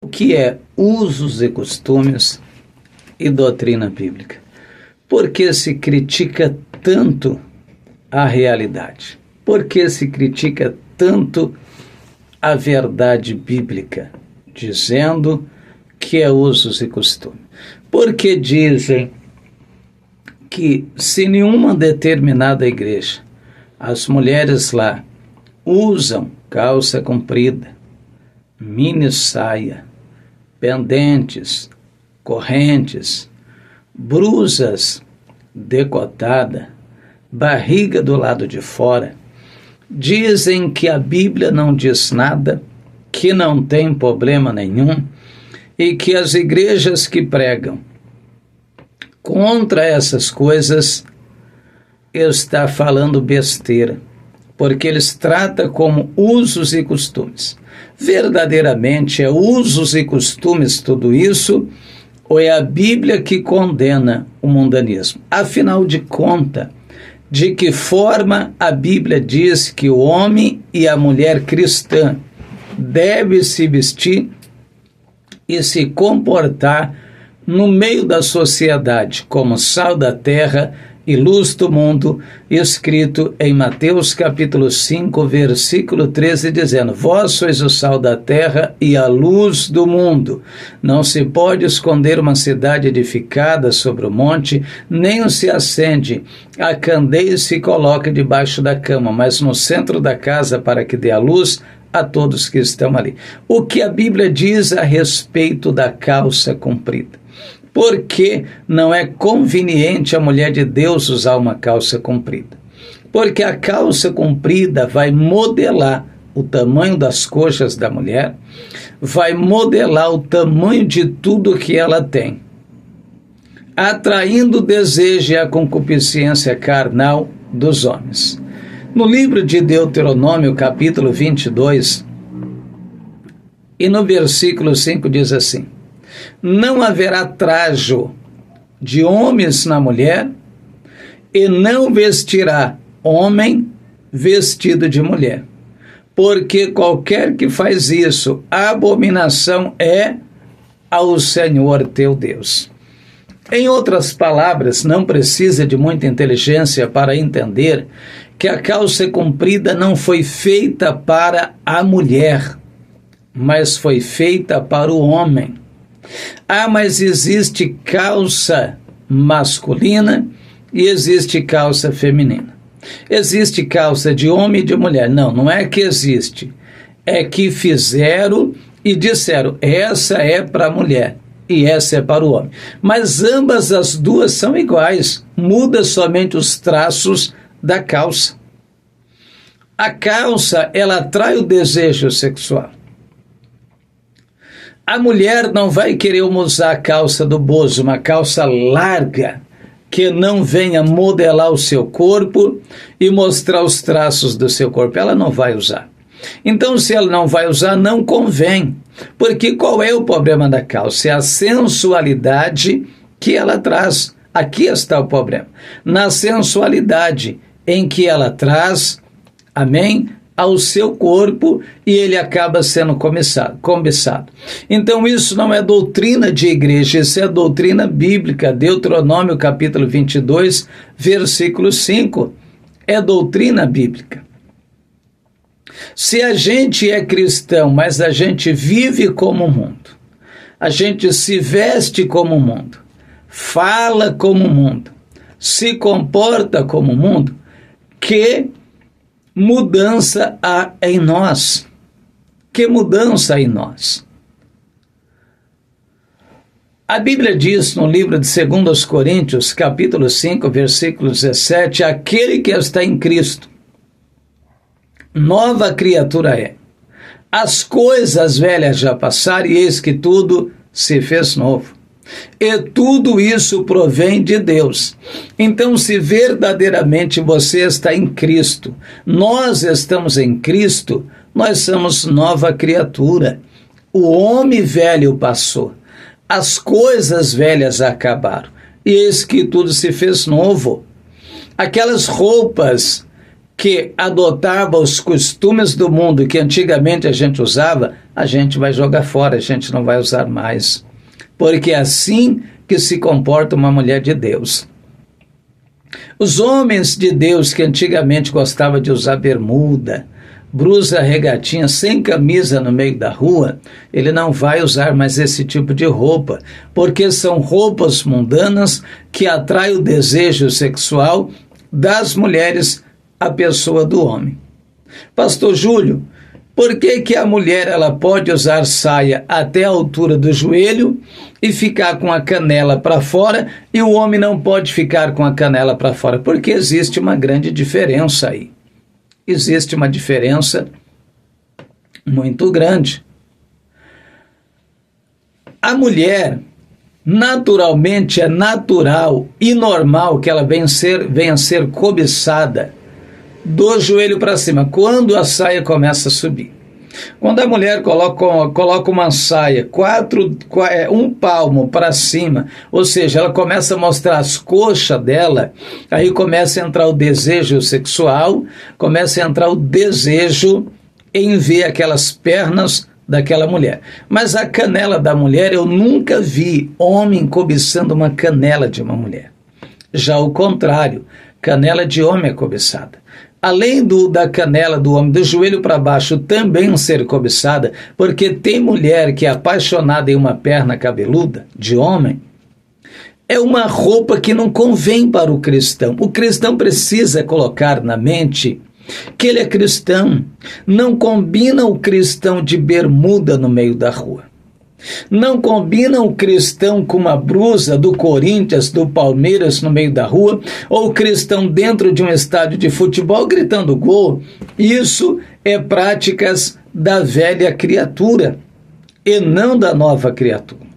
O que é usos e costumes e doutrina bíblica? Por que se critica tanto a realidade? Por que se critica tanto a verdade bíblica, dizendo que é usos e costumes? Porque dizem que se nenhuma determinada igreja, as mulheres lá usam calça comprida, mini saia, pendentes, correntes, brusas decotada, barriga do lado de fora, dizem que a Bíblia não diz nada, que não tem problema nenhum e que as igrejas que pregam contra essas coisas está falando besteira, porque eles tratam como usos e costumes. Verdadeiramente é usos e costumes tudo isso, ou é a Bíblia que condena o mundanismo? Afinal de contas, de que forma a Bíblia diz que o homem e a mulher cristã devem se vestir e se comportar no meio da sociedade como sal da terra e luz do mundo, escrito em Mateus capítulo 5, versículo 13, dizendo: vós sois o sal da terra e a luz do mundo. Não se pode esconder uma cidade edificada sobre o monte, nem se acende a candeia e se coloca debaixo da cama, mas no centro da casa, para que dê a luz a todos que estão ali. O que a Bíblia diz a respeito da calça comprida? Porque não é conveniente a mulher de Deus usar uma calça comprida? Porque a calça comprida vai modelar o tamanho das coxas da mulher, vai modelar o tamanho de tudo que ela tem, atraindo o desejo e a concupiscência carnal dos homens. No livro de Deuteronômio, capítulo 22, e no versículo 5 diz assim: não haverá trajo de homens na mulher, e não vestirá homem vestido de mulher, porque qualquer que faz isso, a abominação é ao Senhor teu Deus. Em outras palavras, não precisa de muita inteligência para entender que a calça comprida não foi feita para a mulher, mas foi feita para o homem. Ah, mas existe calça masculina e existe calça feminina. Existe calça de homem e de mulher. Não, não é que existe. É que fizeram e disseram, essa é para a mulher e essa é para o homem. Mas ambas as duas são iguais. Muda somente os traços da calça. A calça, ela atrai o desejo sexual. A mulher não vai querer usar a calça do Bozo, uma calça larga, que não venha modelar o seu corpo e mostrar os traços do seu corpo. Ela não vai usar. Então, se ela não vai usar, não convém. Porque qual é o problema da calça? É a sensualidade que ela traz. Aqui está o problema. Na sensualidade em que ela traz, amém, ao seu corpo, e ele acaba sendo cobiçado. Então isso não é doutrina de igreja, isso é doutrina bíblica. Deuteronômio capítulo 22, versículo 5, é doutrina bíblica. Se a gente é cristão, mas a gente vive como o mundo, a gente se veste como o mundo, fala como o mundo, se comporta como o mundo, que mudança há em nós? Que mudança há em nós? A Bíblia diz no livro de 2 Coríntios, capítulo 5, versículo 17, aquele que está em Cristo, nova criatura é. As coisas velhas já passaram e eis que tudo se fez novo. E tudo isso provém de Deus. Então, se verdadeiramente você está em Cristo, nós estamos em Cristo, nós somos nova criatura. O homem velho passou, as coisas velhas acabaram, e eis que tudo se fez novo. Aquelas roupas que adotavam os costumes do mundo que antigamente a gente usava, a gente vai jogar fora, a gente não vai usar mais. Porque é assim que se comporta uma mulher de Deus. Os homens de Deus que antigamente gostavam de usar bermuda, blusa regatinha, sem camisa no meio da rua, ele não vai usar mais esse tipo de roupa, porque são roupas mundanas que atraem o desejo sexual das mulheres à pessoa do homem. Pastor Júlio, por que a mulher ela pode usar saia até a altura do joelho e ficar com a canela para fora e o homem não pode ficar com a canela para fora? Porque existe uma grande diferença aí. Existe uma diferença muito grande. A mulher, naturalmente, é natural e normal que ela venha a ser cobiçada do joelho para cima, quando a saia começa a subir. Quando a mulher coloca uma saia um palmo para cima, ou seja, ela começa a mostrar as coxas dela, aí começa a entrar o desejo sexual, começa a entrar o desejo em ver aquelas pernas daquela mulher. Mas a canela da mulher, eu nunca vi homem cobiçando uma canela de uma mulher. Já o contrário, canela de homem é cobiçada. Além da canela do homem, do joelho para baixo, também ser cobiçada, porque tem mulher que é apaixonada em uma perna cabeluda, de homem, é uma roupa que não convém para o cristão. O cristão precisa colocar na mente que ele é cristão. Não combina o cristão de bermuda no meio da rua. Não combina o cristão com uma blusa do Corinthians, do Palmeiras no meio da rua, ou o cristão dentro de um estádio de futebol gritando gol. Isso é práticas da velha criatura e não da nova criatura.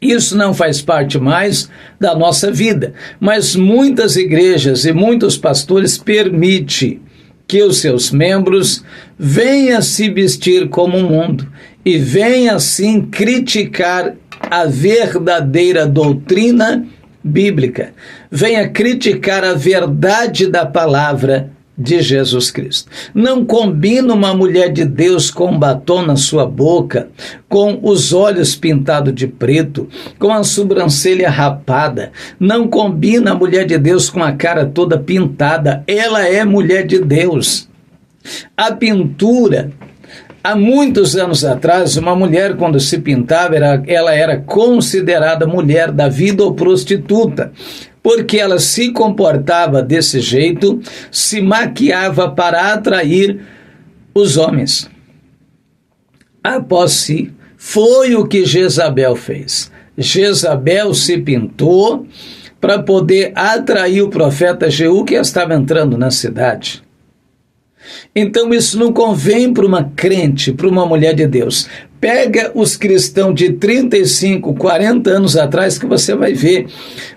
Isso não faz parte mais da nossa vida, mas muitas igrejas e muitos pastores permitem que os seus membros venham se vestir como o mundo e venham assim criticar a verdadeira doutrina bíblica, venha criticar a verdade da palavra de Jesus Cristo. Não combina uma mulher de Deus com um batom na sua boca, com os olhos pintados de preto, com a sobrancelha rapada. Não combina a mulher de Deus com a cara toda pintada. Ela é mulher de Deus. A pintura, há muitos anos atrás, uma mulher quando se pintava, ela era considerada mulher da vida ou prostituta, porque ela se comportava desse jeito, se maquiava para atrair os homens. Após si, foi o que Jezabel fez. Jezabel se pintou para poder atrair o profeta Jeú, que estava entrando na cidade. Então isso não convém para uma crente, para uma mulher de Deus. Pega os cristãos de 35, 40 anos atrás que você vai ver.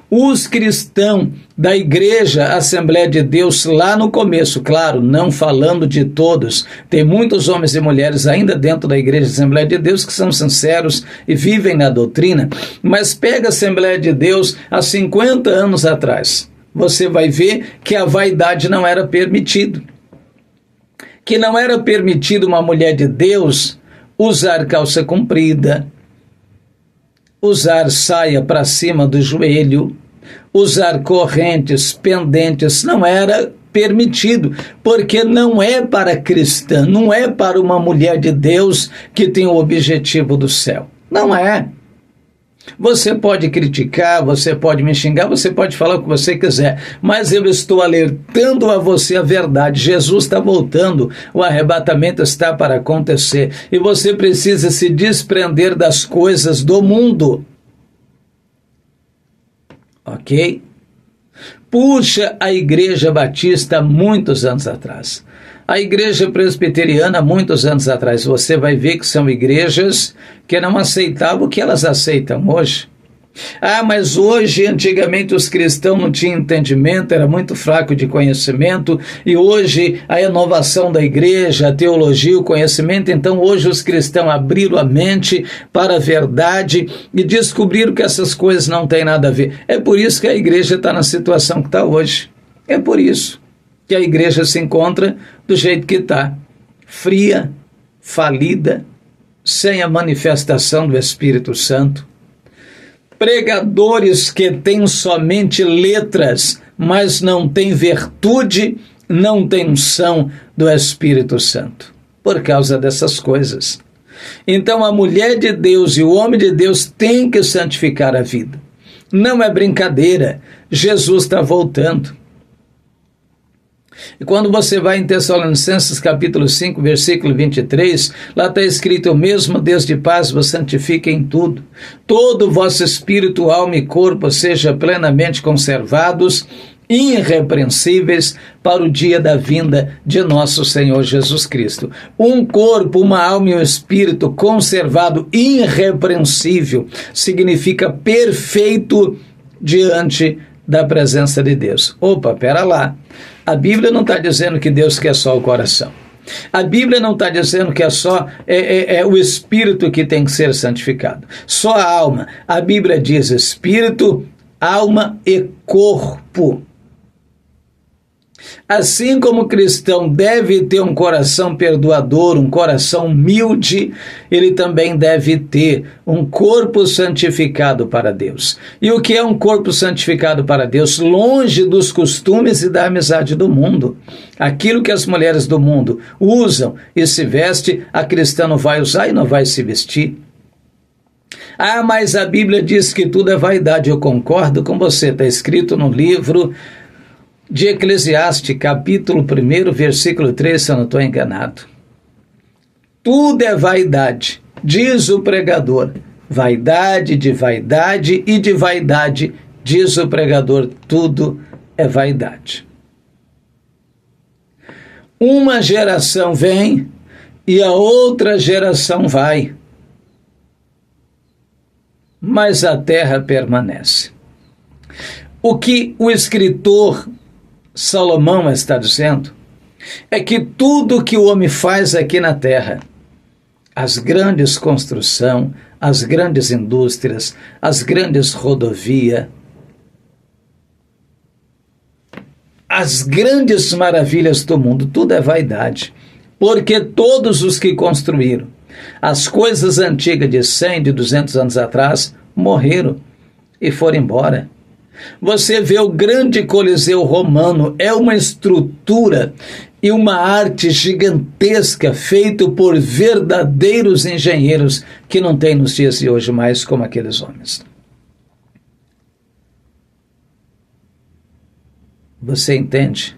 Os cristãos da igreja Assembleia de Deus lá no começo, claro, não falando de todos. Tem muitos homens e mulheres ainda dentro da igreja Assembleia de Deus que são sinceros e vivem na doutrina. Mas pega a Assembleia de Deus há 50 anos atrás. Você vai ver que a vaidade não era permitido. Que não era permitido uma mulher de Deus usar calça comprida, usar saia para cima do joelho, usar correntes, pendentes, não era permitido, porque não é para cristã, não é para uma mulher de Deus que tem o objetivo do céu, não é. Você pode criticar, você pode me xingar, você pode falar o que você quiser, mas eu estou alertando a você a verdade. Jesus está voltando, o arrebatamento está para acontecer e você precisa se desprender das coisas do mundo. Ok? Puxa a Igreja Batista muitos anos atrás. A Igreja Presbiteriana, muitos anos atrás, você vai ver que são igrejas que não aceitavam o que elas aceitam hoje. Ah, mas hoje, antigamente, os cristãos não tinham entendimento, era muito fraco de conhecimento, e hoje a inovação da igreja, a teologia, o conhecimento, então hoje os cristãos abriram a mente para a verdade e descobriram que essas coisas não têm nada a ver. É por isso que a igreja está na situação que está hoje. É por isso que a igreja se encontra do jeito que está, fria, falida, sem a manifestação do Espírito Santo. Pregadores que têm somente letras, mas não têm virtude, não têm unção do Espírito Santo, por causa dessas coisas. Então a mulher de Deus e o homem de Deus têm que santificar a vida. Não é brincadeira, Jesus está voltando. E quando você vai em Tessalonicenses capítulo 5, versículo 23, lá está escrito: o mesmo Deus de paz vos santifique em tudo. Todo o vosso espírito, alma e corpo seja plenamente conservados, irrepreensíveis para o dia da vinda de nosso Senhor Jesus Cristo. Um corpo, uma alma e um espírito conservado, irrepreensível, significa perfeito diante da presença de Deus. Opa, pera lá. A Bíblia não está dizendo que Deus quer só o coração. A Bíblia não está dizendo que é só o espírito que tem que ser santificado. Só a alma. A Bíblia diz espírito, alma e corpo. Assim como o cristão deve ter um coração perdoador, um coração humilde, ele também deve ter um corpo santificado para Deus. E o que é um corpo santificado para Deus? Longe dos costumes e da amizade do mundo. Aquilo que as mulheres do mundo usam e se vestem, a cristã não vai usar e não vai se vestir. Ah, mas a Bíblia diz que tudo é vaidade. Eu concordo com você, está escrito no livro de Eclesiastes, capítulo 1, versículo 3, se eu não estou enganado. Tudo é vaidade, diz o pregador. Vaidade de vaidade e de vaidade, diz o pregador, tudo é vaidade. Uma geração vem e a outra geração vai, mas a terra permanece. O que o escritor Salomão está dizendo é que tudo que o homem faz aqui na terra, as grandes construções, as grandes indústrias, as grandes rodovias, as grandes maravilhas do mundo, tudo é vaidade, porque todos os que construíram as coisas antigas de 100, de 200 anos atrás, morreram e foram embora. Você vê o grande Coliseu Romano, é uma estrutura e uma arte gigantesca feita por verdadeiros engenheiros que não tem nos dias de hoje mais como aqueles homens. Você entende?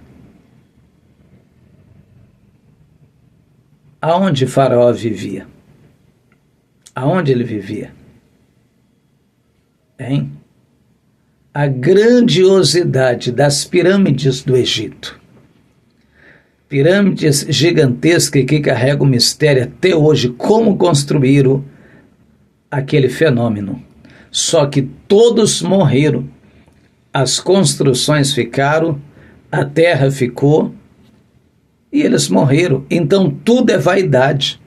Aonde Faraó vivia? Aonde ele vivia? Hein? A grandiosidade das pirâmides do Egito. Pirâmides gigantescas que carregam o mistério até hoje, como construíram aquele fenômeno. Só que todos morreram. As construções ficaram, a terra ficou e eles morreram. Então tudo é vaidade.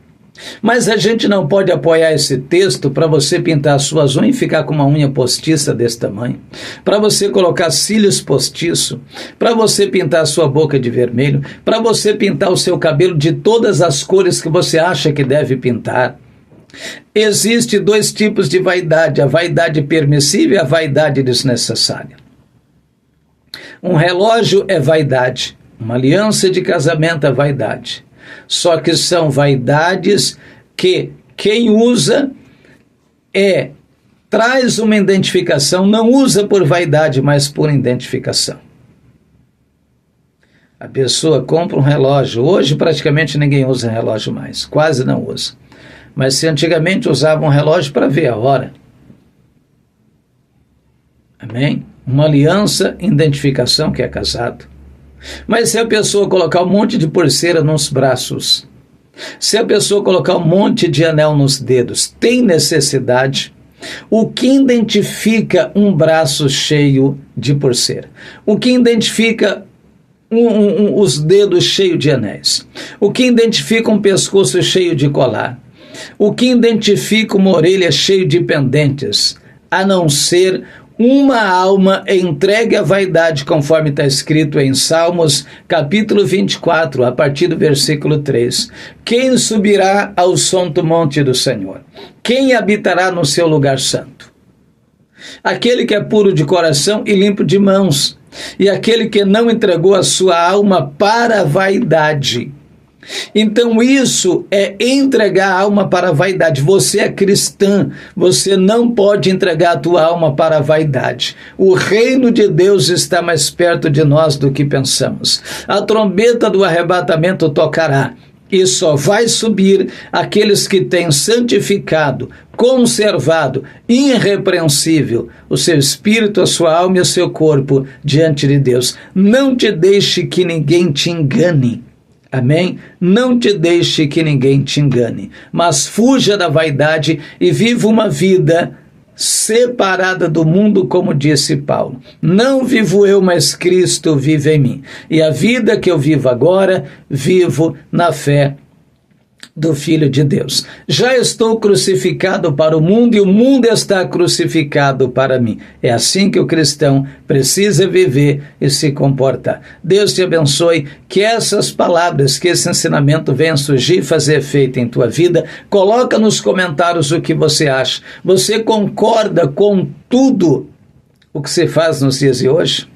Mas a gente não pode apoiar esse texto para você pintar as suas unhas e ficar com uma unha postiça desse tamanho, para você colocar cílios postiços, para você pintar a sua boca de vermelho, para você pintar o seu cabelo de todas as cores que você acha que deve pintar. Existem dois tipos de vaidade, a vaidade permissível e a vaidade desnecessária. Um relógio é vaidade, uma aliança de casamento é vaidade. Só que são vaidades que quem usa traz uma identificação, não usa por vaidade, mas por identificação. A pessoa compra um relógio, hoje praticamente ninguém usa relógio mais, quase não usa. Mas se antigamente usava um relógio para ver a hora. Amém? Uma aliança, identificação que é casado. Mas se a pessoa colocar um monte de pulseira nos braços, se a pessoa colocar um monte de anel nos dedos, tem necessidade? O que identifica um braço cheio de pulseira? O que identifica os dedos cheios de anéis? O que identifica um pescoço cheio de colar? O que identifica uma orelha cheia de pendentes? A não ser uma alma entregue à vaidade, conforme está escrito em Salmos, capítulo 24, a partir do versículo 3. Quem subirá ao santo monte do Senhor? Quem habitará no seu lugar santo? Aquele que é puro de coração e limpo de mãos, e aquele que não entregou a sua alma para a vaidade. Então isso é entregar a alma para a vaidade. Você é cristã, você não pode entregar a tua alma para a vaidade. O reino de Deus está mais perto de nós do que pensamos. A trombeta do arrebatamento tocará, e só vai subir aqueles que têm santificado, conservado, irrepreensível o seu espírito, a sua alma e o seu corpo diante de Deus. Não te deixe que ninguém te engane. Amém? Não te deixe que ninguém te engane, mas fuja da vaidade e viva uma vida separada do mundo, como disse Paulo. Não vivo eu, mas Cristo vive em mim. E a vida que eu vivo agora, vivo na fé do Filho de Deus. Já estou crucificado para o mundo e o mundo está crucificado para mim. É assim que o cristão precisa viver e se comportar. Deus te abençoe, que essas palavras, que esse ensinamento venha surgir e fazer efeito em tua vida. Coloca nos comentários o que você acha. Você concorda com tudo o que se faz nos dias de hoje?